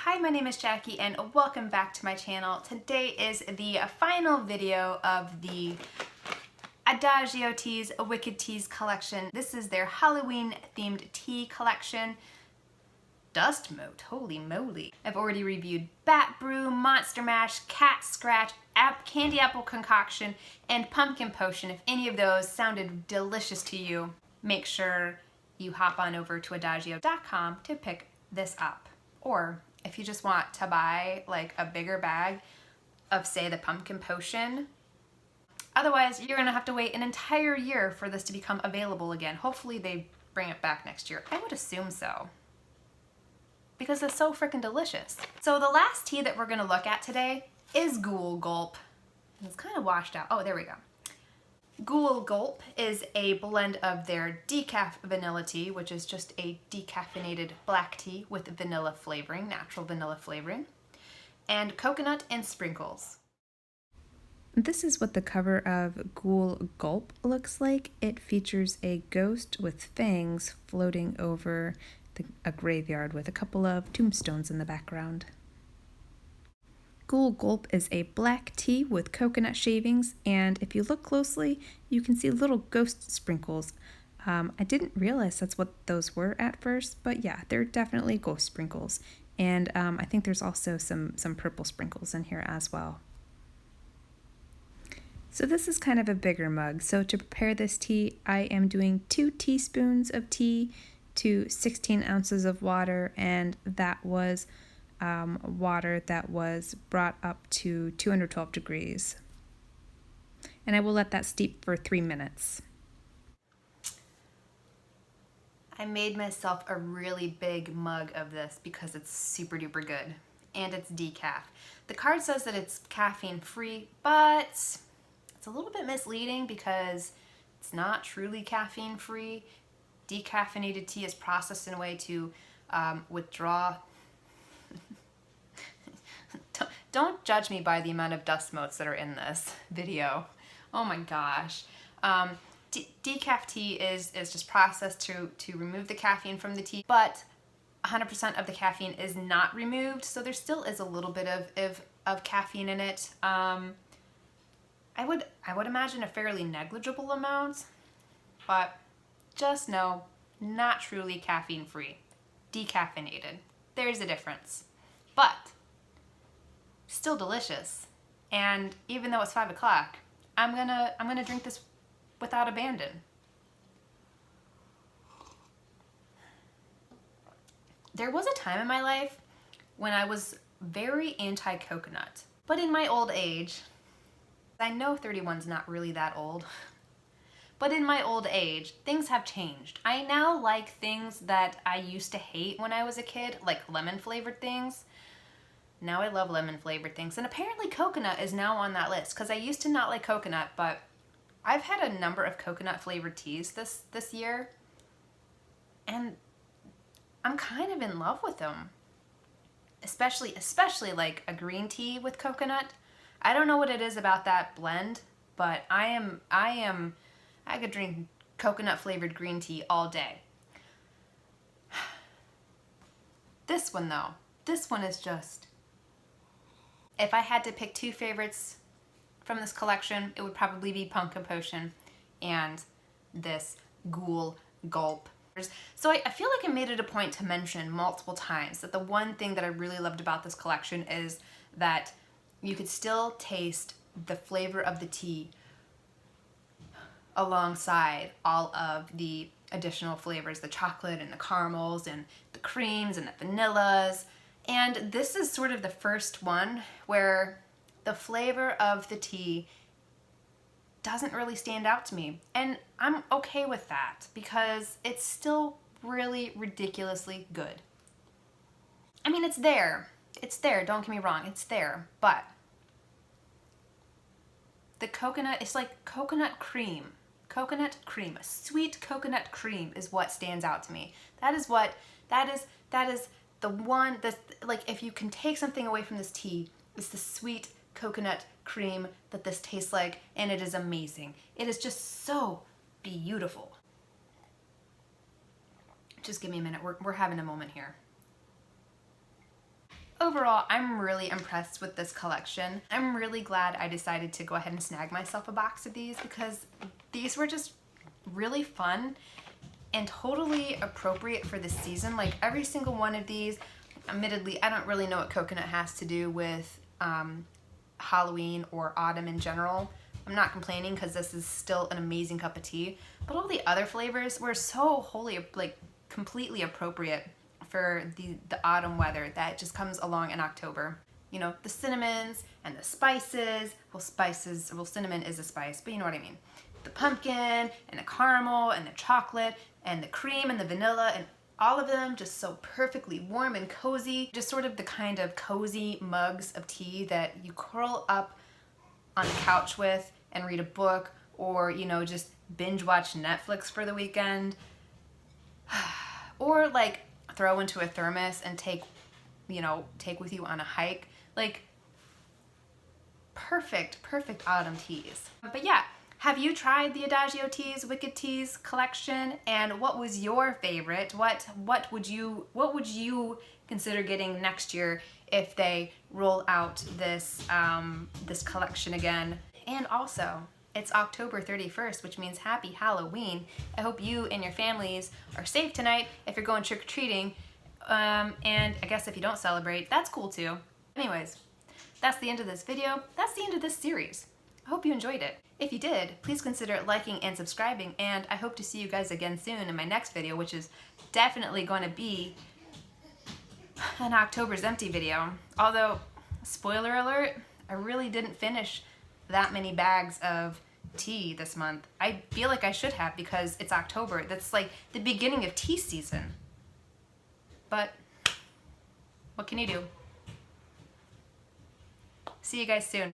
Hi, my name is Jackie and welcome back to my channel. Today is the final video of the Adagio Teas Wicked Teas collection. This is their Halloween themed tea collection. Dust Moat, holy moly. I've already reviewed Bat Brew, Monster Mash, Cat Scratch, Candy Apple Concoction, and Pumpkin Potion. If any of those sounded delicious to you, make sure you hop on over to adagio.com to pick this up. Or if you just want to buy like a bigger bag of, say, the Pumpkin Potion, otherwise you're gonna have to wait an entire year for this to become available again. Hopefully they bring it back next year. I would assume so, because it's so freaking delicious. So the last tea that we're gonna look at today is Ghoul Gulp. It's kind of washed out. Oh, there we go. Ghoul Gulp is a blend of their decaf vanilla tea, which is just a decaffeinated black tea with vanilla flavoring, natural vanilla flavoring, and coconut and sprinkles. This is what the cover of Ghoul Gulp looks like. It features a ghost with fangs floating over a graveyard with a couple of tombstones in the background. Ghoul Gulp is a black tea with coconut shavings, and if you look closely, you can see little ghost sprinkles. I didn't realize that's what those were at first, but yeah, they're definitely ghost sprinkles. And I think there's also some purple sprinkles in here as well. So this is kind of a bigger mug. So to prepare this tea, I am doing 2 teaspoons of tea to 16 ounces of water, and that was water that was brought up to 212 degrees. And I will let that steep for 3 minutes. I made myself a really big mug of this because it's super duper good, and it's decaf. The card says that it's caffeine free, but it's a little bit misleading because it's not truly caffeine free. Decaffeinated tea is processed in a way to withdraw. Don't judge me by the amount of dust motes that are in this video. Oh my gosh. Decaf tea is just processed to remove the caffeine from the tea, but 100% of the caffeine is not removed, so there still is a little bit of caffeine in it. I would imagine a fairly negligible amount, but just know, not truly caffeine free. Decaffeinated. There's a difference. But still delicious. And even though it's 5 o'clock, I'm gonna drink this without abandon. There was a time in my life when I was very anti-coconut. But in my old age, I know 31's not really that old, but in my old age, things have changed. I now like things that I used to hate when I was a kid, like lemon flavored things. Now I love lemon flavored things, and apparently coconut is now on that list, because I used to not like coconut, but I've had a number of coconut flavored teas this year, and I'm kind of in love with them. Especially like a green tea with coconut. I don't know what it is about that blend, but I could drink coconut flavored green tea all day. This one though, this one is just, if I had to pick 2 favorites from this collection, it would probably be Pumpkin Potion and this Ghoul Gulp. So I feel like I made it a point to mention multiple times that the one thing that I really loved about this collection is that you could still taste the flavor of the tea alongside all of the additional flavors, the chocolate and the caramels and the creams and the vanillas. And this is sort of the first one where the flavor of the tea doesn't really stand out to me. And I'm okay with that because it's still really ridiculously good. I mean, it's there. It's there, don't get me wrong, it's there. But the coconut, it's like coconut cream. Coconut cream, a sweet coconut cream is what stands out to me. That is the one that's like, if you can take something away from this tea, it's the sweet coconut cream that this tastes like, and it is amazing. It is just so beautiful. Just give me a minute, we're having a moment here. overall, I'm really impressed with this collection. I'm really glad I decided to go ahead and snag myself a box of these because these were just really fun and totally appropriate for the season. Like every single one of these, admittedly, I don't really know what coconut has to do with Halloween or autumn in general. I'm not complaining because this is still an amazing cup of tea, but all the other flavors were so wholly, like completely appropriate for the autumn weather that just comes along in October. You know, the cinnamons and the spices. Well, cinnamon is a spice, but you know what I mean. The pumpkin and the caramel and the chocolate and the cream and the vanilla, and all of them just so perfectly warm and cozy. Just sort of the kind of cozy mugs of tea that you curl up on the couch with and read a book, or, you know, just binge watch Netflix for the weekend. Or like throw into a thermos and take with you on a hike. Like perfect autumn teas. But yeah, have you tried the Adagio Teas Wicked Teas collection, and what was your favorite? What would you consider getting next year if they roll out this this collection again? And also, it's October 31st, which means happy Halloween. I hope you and your families are safe tonight if you're going trick-or-treating. And I guess if you don't celebrate, that's cool too. Anyways, that's the end of this video. That's the end of this series. I hope you enjoyed it. If you did, please consider liking and subscribing, and I hope to see you guys again soon in my next video, which is definitely going to be an October's Empty video. Although, spoiler alert, I really didn't finish that many bags of tea this month. I feel like I should have because it's October. That's like the beginning of tea season. But what can you do? See you guys soon.